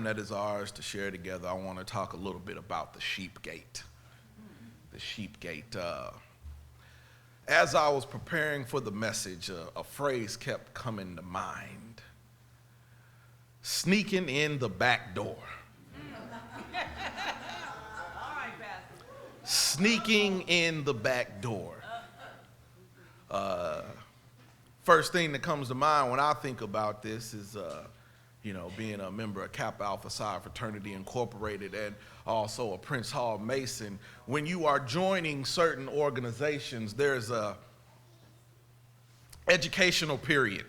That is ours to share together. I want to talk a little bit about the sheep gate. The sheep gate. As I was preparing for the message, a phrase kept coming to mind. Sneaking in the back door. Sneaking in the back door. First thing that comes to mind when I think about this is being a member of Kappa Alpha Psi Fraternity Incorporated and also a Prince Hall Mason. When you are joining certain organizations, there's a educational period.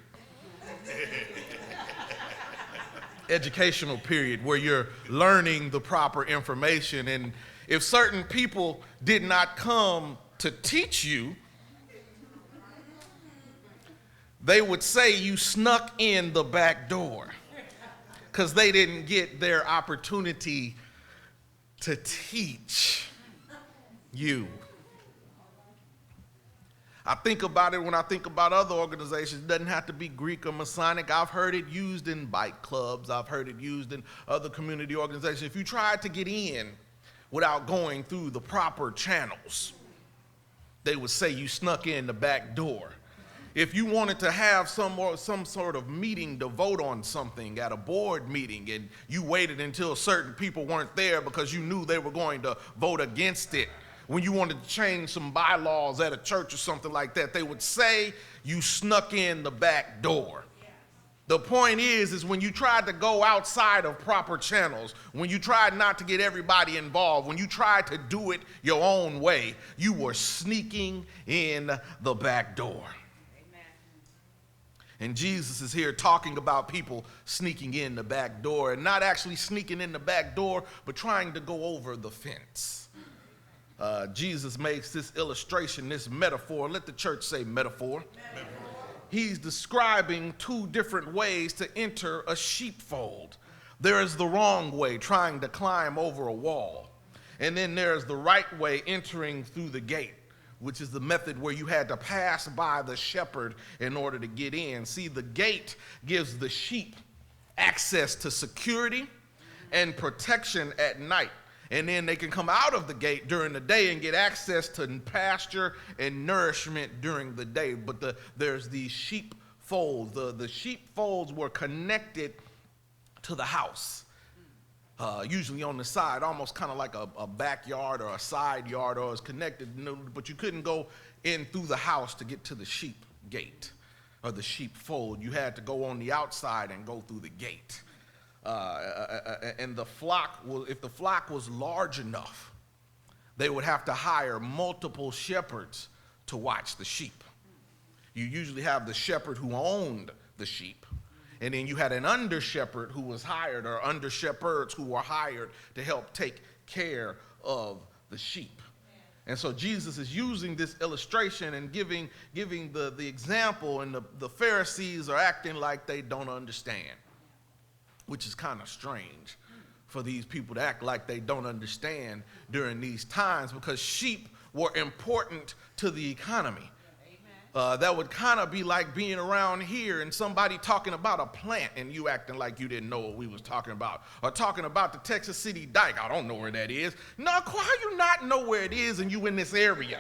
Educational period where you're learning the proper information. And if certain people did not come to teach you, they would say you snuck in the back door, because they didn't get their opportunity to teach you. I think about it when I think about other organizations. It doesn't have to be Greek or Masonic. I've heard it used in bike clubs. I've heard it used in other community organizations. If you tried to get in without going through the proper channels, they would say you snuck in the back door. If you wanted to have some sort of meeting to vote on something at a board meeting and you waited until certain people weren't there because you knew they were going to vote against it, when you wanted to change some bylaws at a church or something like that, they would say you snuck in the back door. The point is when you tried to go outside of proper channels, when you tried not to get everybody involved, when you tried to do it your own way, you were sneaking in the back door. And Jesus is here talking about people sneaking in the back door, and not actually sneaking in the back door, but trying to go over the fence. Jesus makes this illustration, this metaphor. Let the church say metaphor. He's describing two different ways to enter a sheepfold. There is the wrong way, trying to climb over a wall. And then there's the right way, entering through the gate, which is the method where you had to pass by the shepherd in order to get in. See, the gate gives the sheep access to security and protection at night. And then they can come out of the gate during the day and get access to pasture and nourishment during the day. But there's these sheepfolds. The sheepfolds were connected to the house. Usually on the side, almost kind of like a backyard or a side yard, or it's connected, but you couldn't go in through the house to get to the sheep gate or the sheepfold. You had to go on the outside and go through the gate. And the flock, if the flock was large enough, they would have to hire multiple shepherds to watch the sheep. You usually have the shepherd who owned the sheep, and then you had an under shepherd who was hired, or under shepherds who were hired to help take care of the sheep. And so Jesus is using this illustration and giving the example, and the Pharisees are acting like they don't understand, which is kind of strange for these people to act like they don't understand during these times, because sheep were important to the economy. That would kind of be like being around here and somebody talking about a plant and you acting like you didn't know what we was talking about, or talking about the Texas City Dike. I don't know where that is. No, why you not know where it is and you in this area?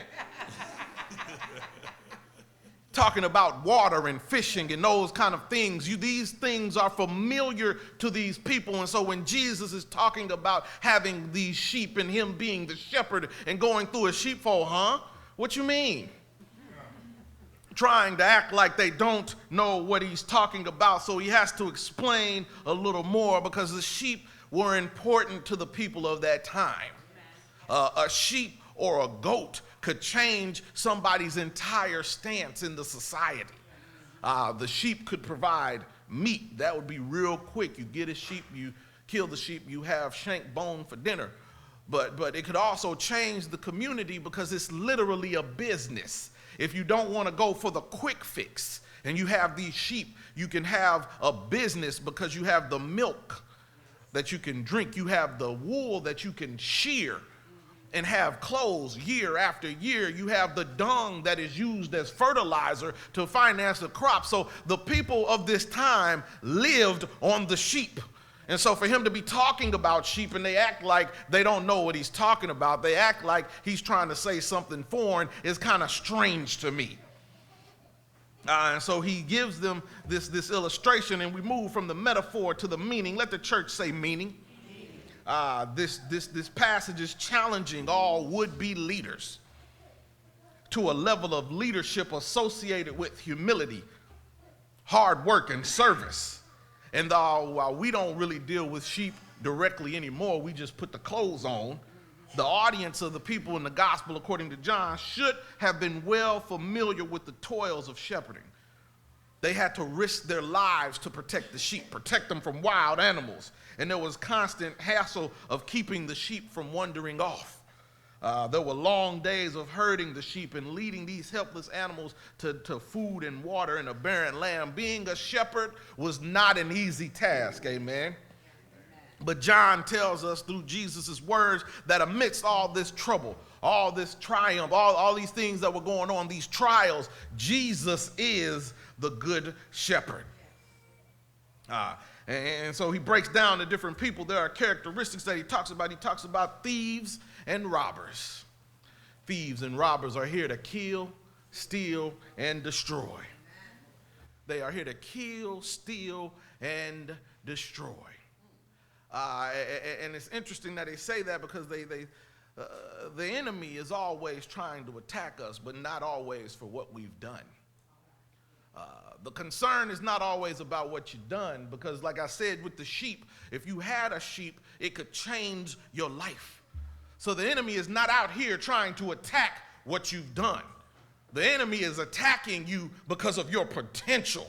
Talking about water and fishing and those kind of things. These things are familiar to these people. And so when Jesus is talking about having these sheep and him being the shepherd and going through a sheepfold, what you mean? Trying to act like they don't know what he's talking about. So he has to explain a little more, because the sheep were important to the people of that time. A sheep or a goat could change somebody's entire stance in the society. The sheep could provide meat. That would be real quick. You get a sheep, you kill the sheep, you have shank bone for dinner. But it could also change the community, because it's literally a business. If you don't want to go for the quick fix, And you have these sheep. You can have a business because you have the milk that you can drink. You have the wool that you can shear and have clothes year after year. You have the dung that is used as fertilizer to finance the crop. So the people of this time lived on the sheep. And so for him to be talking about sheep and they act like they don't know what he's talking about, they act like he's trying to say something foreign, is kind of strange to me. And so he gives them this illustration, and we move from the metaphor to the meaning. Let the church say meaning. This passage is challenging all would-be leaders to a level of leadership associated with humility, hard work, and service. And while we don't really deal with sheep directly anymore, we just put the clothes on, the audience of the people in the gospel, according to John, should have been well familiar with the toils of shepherding. They had to risk their lives to protect the sheep, protect them from wild animals. And there was constant hassle of keeping the sheep from wandering off. There were long days of herding the sheep and leading these helpless animals to food and water in a barren land. Being a shepherd was not an easy task, amen. But John tells us through Jesus' words that amidst all this trouble, all this triumph, all these things that were going on, these trials, Jesus is the good shepherd. And so he breaks down the different people. There are characteristics that he talks about. He talks about thieves and robbers. Thieves and robbers are here to kill, steal, and destroy. They are here to kill, steal, and destroy. And it's interesting that they say that because the enemy is always trying to attack us, but not always for what we've done. The concern is not always about what you've done, because like I said with the sheep, if you had a sheep, it could change your life. So the enemy is not out here trying to attack what you've done. The enemy is attacking you because of your potential.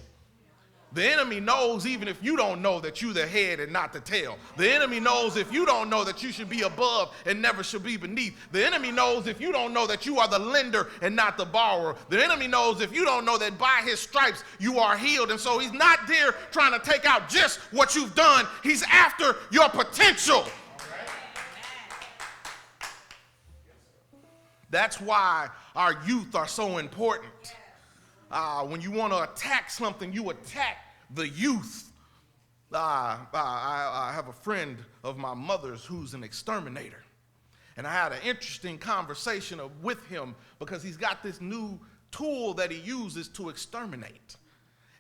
The enemy knows even if you don't know that you're the head and not the tail. The enemy knows if you don't know that you should be above and never should be beneath. The enemy knows if you don't know that you are the lender and not the borrower. The enemy knows if you don't know that by his stripes you are healed. And so he's not there trying to take out just what you've done. He's after your potential. That's why our youth are so important. When you want to attack something, you attack the youth. I have a friend of my mother's who's an exterminator. And I had an interesting conversation with him because he's got this new tool that he uses to exterminate.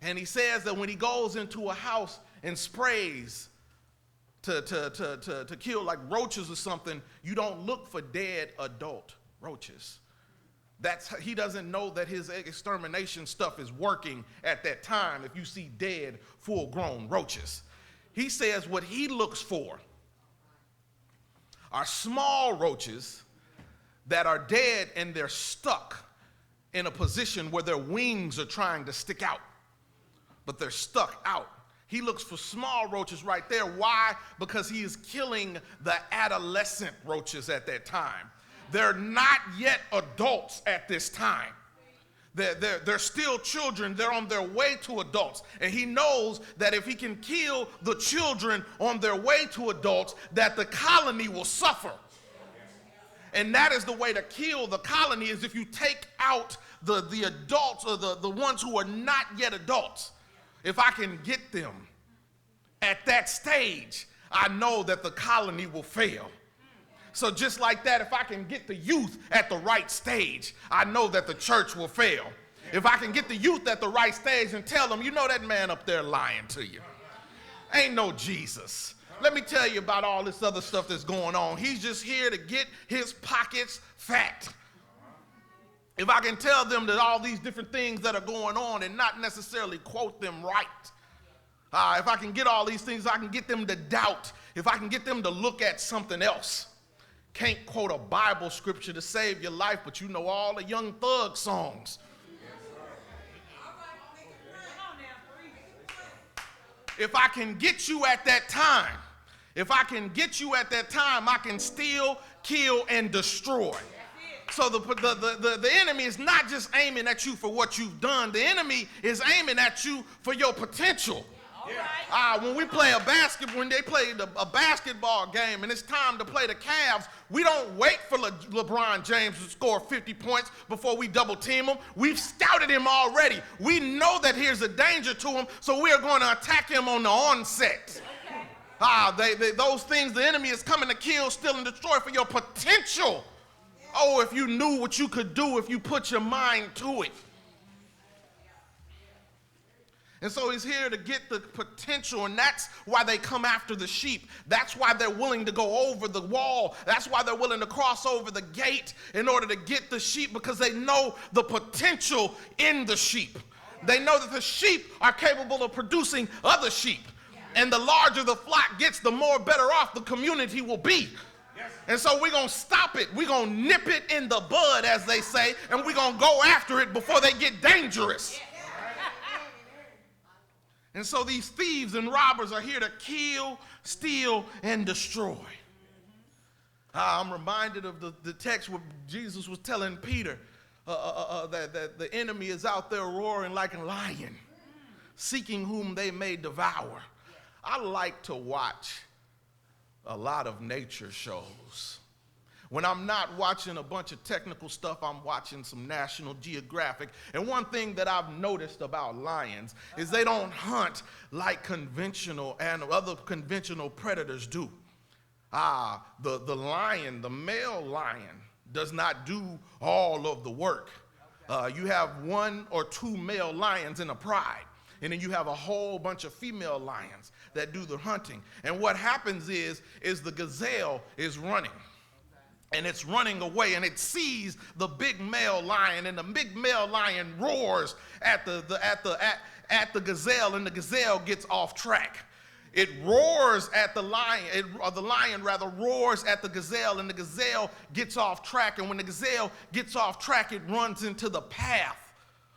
And he says that when he goes into a house and sprays to kill like roaches or something, you don't look for dead adult roaches. He doesn't know that his extermination stuff is working at that time if you see dead, full-grown roaches. He says what he looks for are small roaches that are dead and they're stuck in a position where their wings are trying to stick out, but they're stuck out. He looks for small roaches right there. Why? Because he is killing the adolescent roaches at that time. They're not yet adults at this time. They're still children. They're on their way to adults. And he knows that if he can kill the children on their way to adults, that the colony will suffer. And that is the way to kill the colony, is if you take out the adults, or the ones who are not yet adults. If I can get them at that stage, I know that the colony will fail. So just like that, if I can get the youth at the right stage, I know that the church will fail. If I can get the youth at the right stage and tell them, you know that man up there lying to you. Ain't no Jesus. Let me tell you about all this other stuff that's going on. He's just here to get his pockets fat. If I can tell them that all these different things that are going on and not necessarily quote them right. If I can get all these things, I can get them to doubt. If I can get them to look at something else. Can't quote a Bible scripture to save your life, but you know all the Young Thug songs. If I can get you at that time, I can steal, kill, and destroy. So the enemy is not just aiming at you for what you've done. The enemy is aiming at you for your potential. When we play when they play a basketball game and it's time to play the Cavs, we don't wait for LeBron James to score 50 points before we double team him. We've scouted him already. We know that here's a danger to him, so we are going to attack him on the onset. Those things the enemy is coming to kill, steal, and destroy for your potential. Oh, if you knew what you could do if you put your mind to it. And so he's here to get the potential, and that's why they come after the sheep. That's why they're willing to go over the wall. That's why they're willing to cross over the gate in order to get the sheep, because they know the potential in the sheep. They know that the sheep are capable of producing other sheep. And the larger the flock gets, the more better off the community will be. And so we're going to stop it. We're going to nip it in the bud, as they say, and we're going to go after it before they get dangerous. And so these thieves and robbers are here to kill, steal, and destroy. I'm reminded of the text where Jesus was telling Peter that the enemy is out there roaring like a lion, seeking whom they may devour. I like to watch a lot of nature shows. When I'm not watching a bunch of technical stuff, I'm watching some National Geographic. And one thing that I've noticed about lions is they don't hunt like conventional and other conventional predators do. The lion, the male lion, does not do all of the work. You have 1 or 2 male lions in a pride, and then you have a whole bunch of female lions that do the hunting. And what happens is the gazelle is running. And it's running away, and it sees the big male lion, and the big male lion roars at the gazelle, and the gazelle gets off track. It roars at the lion, the lion roars at the gazelle, and the gazelle gets off track. And when the gazelle gets off track, it runs into the path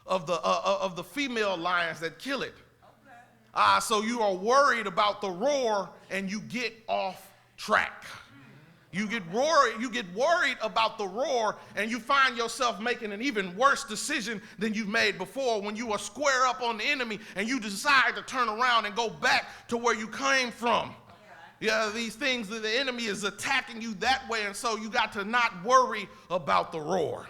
of the female lions that kill it. So you are worried about the roar, and you get off track. You get worried about the roar, and you find yourself making an even worse decision than you've made before when you are square up on the enemy and you decide to turn around and go back to where you came from. Yeah, these things that the enemy is attacking you that way, and so you got to not worry about the roar.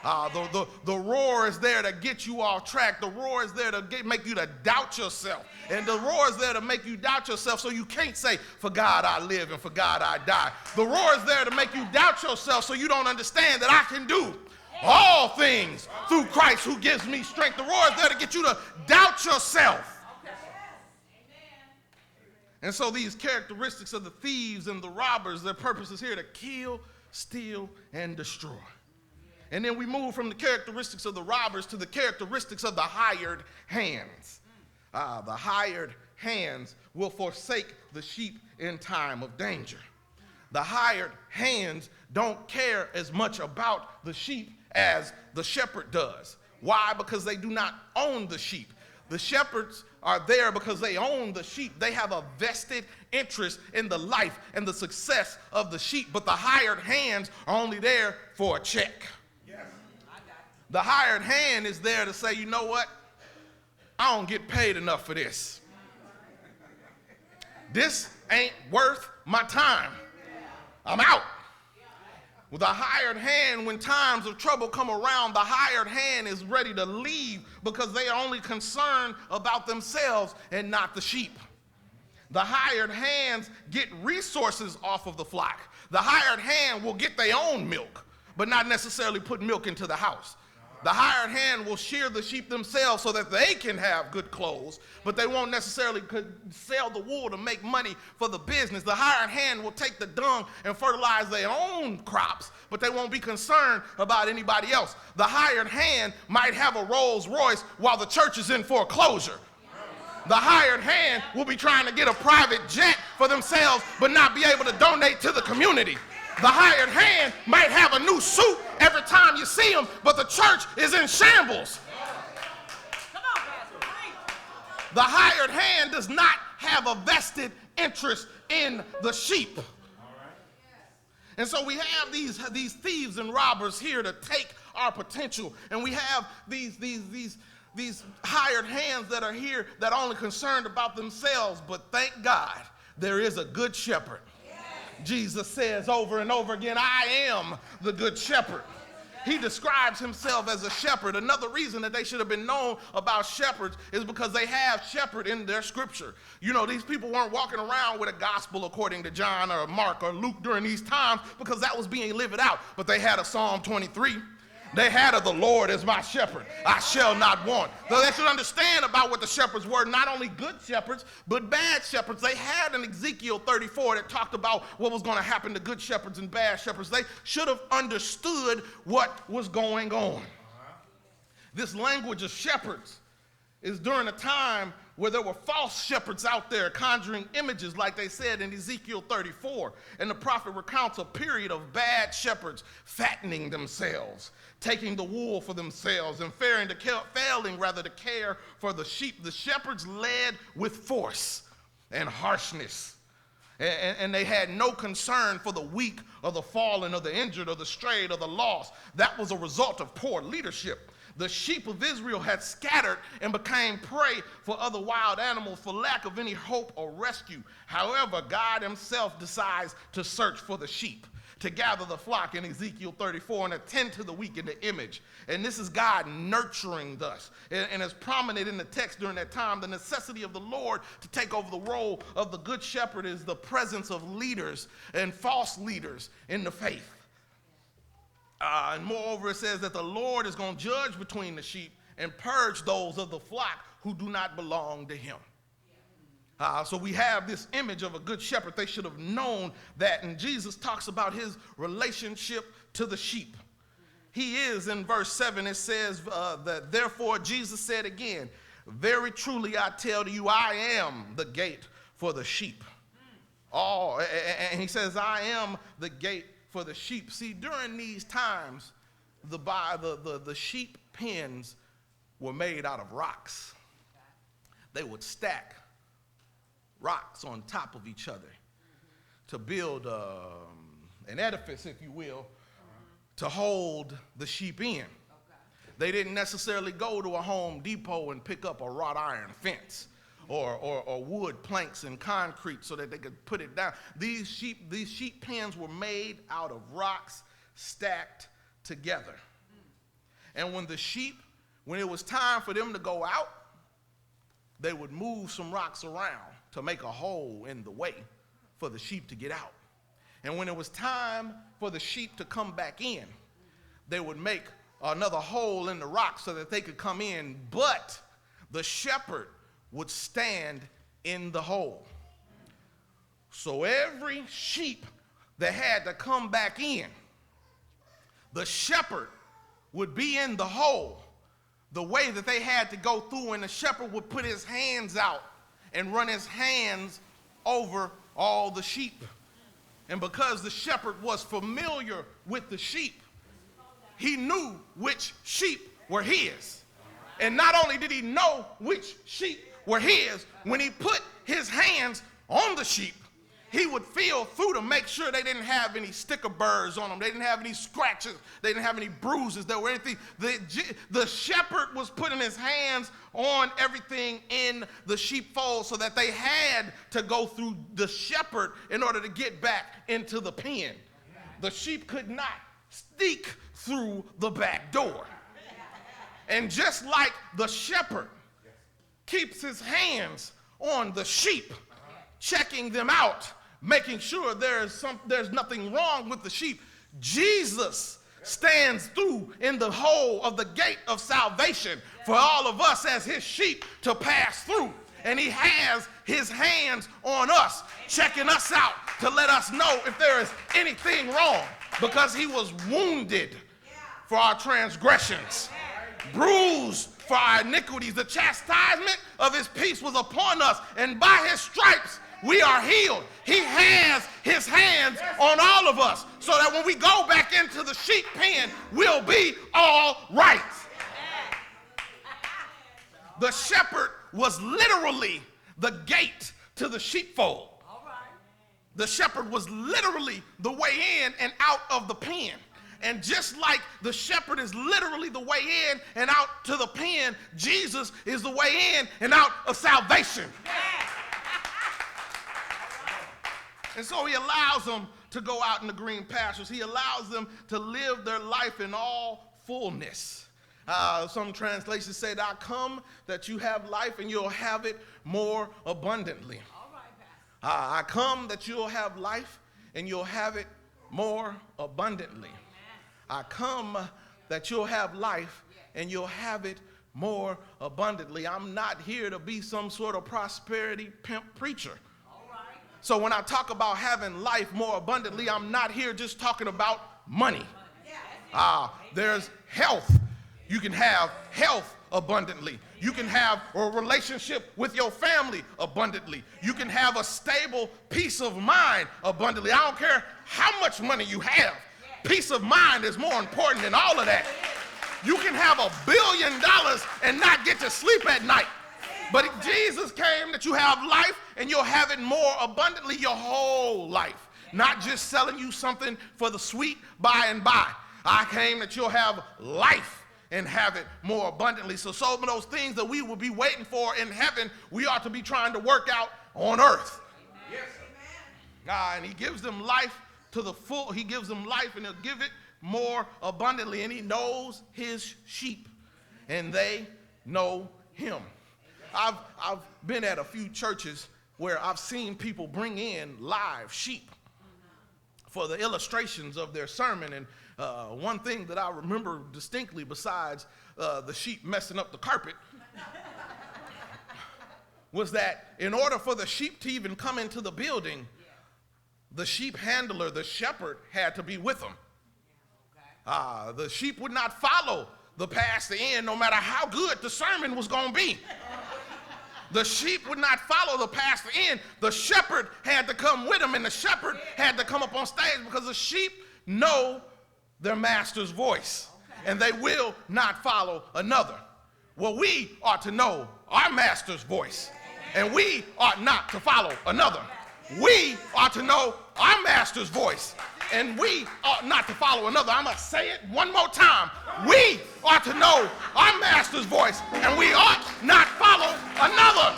The roar is there to get you off track. The roar is there to make you to doubt yourself. And the roar is there to make you doubt yourself so you can't say, for God I live and for God I die. The roar is there to make you doubt yourself so you don't understand that I can do all things through Christ who gives me strength. The roar is there to get you to doubt yourself. And so these characteristics of the thieves and the robbers, their purpose is here to kill, steal, and destroy. And then we move from the characteristics of the robbers to the characteristics of the hired hands. The hired hands will forsake the sheep in time of danger. The hired hands don't care as much about the sheep as the shepherd does. Why? Because they do not own the sheep. The shepherds are there because they own the sheep. They have a vested interest in the life and the success of the sheep, but the hired hands are only there for a check. The hired hand is there to say, you know what? I don't get paid enough for this. This ain't worth my time. I'm out. With a hired hand, when times of trouble come around, the hired hand is ready to leave because they are only concerned about themselves and not the sheep. The hired hands get resources off of the flock. The hired hand will get their own milk, but not necessarily put milk into the house. The hired hand will shear the sheep themselves so that they can have good clothes, but they won't necessarily sell the wool to make money for the business. The hired hand will take the dung and fertilize their own crops, but they won't be concerned about anybody else. The hired hand might have a Rolls Royce while the church is in foreclosure. The hired hand will be trying to get a private jet for themselves, but not be able to donate to the community. The hired hand might have a new suit every time you see him, but the church is in shambles. The hired hand does not have a vested interest in the sheep. And so we have these thieves and robbers here to take our potential. And we have these hired hands that are here that are only concerned about themselves. But thank God there is a good shepherd. Jesus says over and over again, I am the good shepherd. He describes himself as a shepherd. Another reason that they should have been known about shepherds is because they have shepherd in their scripture. You know, these people weren't walking around with a gospel according to John or Mark or Luke during these times because that was being lived out. But they had a Psalm 23. They had the Lord as my shepherd, I shall not want. So they should understand about what the shepherds were, not only good shepherds, but bad shepherds. They had an Ezekiel 34 that talked about what was going to happen to good shepherds and bad shepherds. They should have understood what was going on. This language of shepherds is during a time where there were false shepherds out there conjuring images, like they said in Ezekiel 34. And the prophet recounts a period of bad shepherds fattening themselves, taking the wool for themselves, and failing to care for the sheep. The shepherds led with force and harshness. And they had no concern for the weak or the fallen or the injured or the strayed or the lost. That was a result of poor leadership. The sheep of Israel had scattered and became prey for other wild animals for lack of any hope or rescue. However, God himself decides to search for the sheep, to gather the flock in Ezekiel 34 and attend to the weak in the image. And this is God nurturing us. And as prominent in the text during that time, the necessity of the Lord to take over the role of the good shepherd is the presence of leaders and false leaders in the faith. And moreover, it says that the Lord is going to judge between the sheep and purge those of the flock who do not belong to him. So we have this image of a good shepherd. They should have known that. And Jesus talks about his relationship to the sheep. He is, in verse 7, it says that therefore Jesus said again, very truly I tell you, I am the gate for the sheep. And he says, I am the gate for the sheep. See, during these times, the sheep pens were made out of rocks. They would stack rocks on top of each other to build an edifice, if you will, to hold the sheep in. They didn't necessarily go to a Home Depot and pick up a wrought iron fence or wood planks and concrete so that they could put it down. These sheep pens were made out of rocks stacked together. And when it was time for them to go out, they would move some rocks around to make a hole in the way for the sheep to get out. And when it was time for the sheep to come back in, they would make another hole in the rock so that they could come in, but the shepherd would stand in the hole. So every sheep that had to come back in, the shepherd would be in the hole the way that they had to go through, and the shepherd would put his hands out and run his hands over all the sheep. And because the shepherd was familiar with the sheep, he knew which sheep were his. And not only did he know which sheep were his, when he put his hands on the sheep, he would feel through to make sure they didn't have any sticker burrs on them. They didn't have any scratches. They didn't have any bruises. There were anything. The shepherd was putting his hands on everything in the sheepfold so that they had to go through the shepherd in order to get back into the pen. The sheep could not sneak through the back door. And just like the shepherd keeps his hands on the sheep, checking them out, making sure there's nothing wrong with the sheep, Jesus stands through in the hole of the gate of salvation for all of us as his sheep to pass through. And he has his hands on us, checking us out to let us know if there is anything wrong, because he was wounded for our transgressions, bruised for our iniquities. The chastisement of his peace was upon us, and by his stripes we are healed. He has his hands on all of us so that when we go back into the sheep pen, we'll be all right. The shepherd was literally the gate to the sheepfold. The shepherd was literally the way in and out of the pen. And just like the shepherd is literally the way in and out to the pen, Jesus is the way in and out of salvation. And so he allows them to go out in the green pastures. He allows them to live their life in all fullness. Some translations say, I come that you have life and you'll have it more abundantly. I come that you'll have life and you'll have it more abundantly. I come that you'll have life and you'll have it more abundantly. I'm not here to be some sort of prosperity pimp preacher. So when I talk about having life more abundantly, I'm not here just talking about money. There's health. You can have health abundantly. You can have a relationship with your family abundantly. You can have a stable peace of mind abundantly. I don't care how much money you have. Peace of mind is more important than all of that. You can have $1 billion and not get to sleep at night. But Jesus came that you have life and you'll have it more abundantly your whole life. Not just selling you something for the sweet by and by. I came that you'll have life and have it more abundantly. So some of those things that we will be waiting for in heaven, we ought to be trying to work out on earth. Yes. And he gives them life to the full. He gives them life and he'll give it more abundantly. And he knows his sheep and they know him. I've been at a few churches where I've seen people bring in live sheep for the illustrations of their sermon. And one thing that I remember distinctly, besides the sheep messing up the carpet, was that in order for the sheep to even come into the building, the sheep handler, the shepherd, had to be with them. The sheep would not follow the pastor in no matter how good the sermon was going to be. The sheep would not follow the pastor in. The shepherd had to come with him, and the shepherd had to come up on stage because the sheep know their master's voice, and they will not follow another. Well, we ought to know our master's voice, and we ought not to follow another. We ought to know our master's voice, and we ought not to follow another. I'm going to say it one more time. We ought to know our master's voice, and we ought not follow another.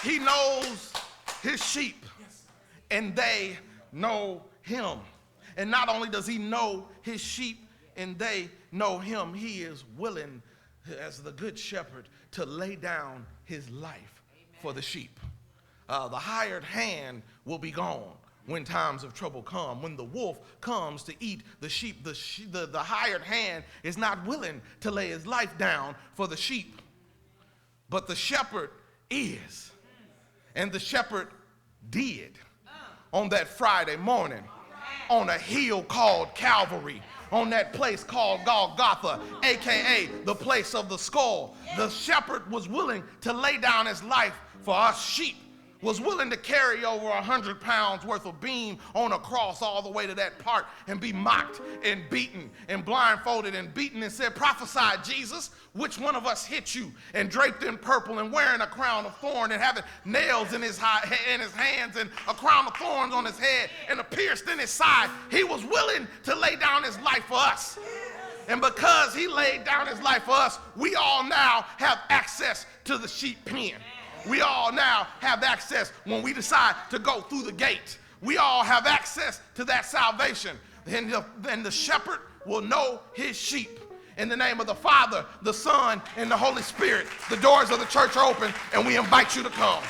He knows his sheep, and they know him. And not only does he know his sheep and they know him, he is willing, as the good shepherd, to lay down his life for the sheep. The hired hand will be gone when times of trouble come. When the wolf comes to eat the sheep, the hired hand is not willing to lay his life down for the sheep. But the shepherd is. And the shepherd did on that Friday morning on a hill called Calvary, on that place called Golgotha, aka the place of the skull. The shepherd was willing to lay down his life for us sheep, was willing to carry over 100 pounds worth of beam on a cross all the way to that part and be mocked and beaten and blindfolded and beaten and said, prophesy, Jesus, which one of us hit you? And draped in purple and wearing a crown of thorn and having nails in his hands and a crown of thorns on his head and a pierced in his side. He was willing to lay down his life for us. And because he laid down his life for us, we all now have access to the sheep pen. We all now have access when we decide to go through the gate. We all have access to that salvation. And the shepherd will know his sheep. In the name of the Father, the Son, and the Holy Spirit, the doors of the church are open, and we invite you to come.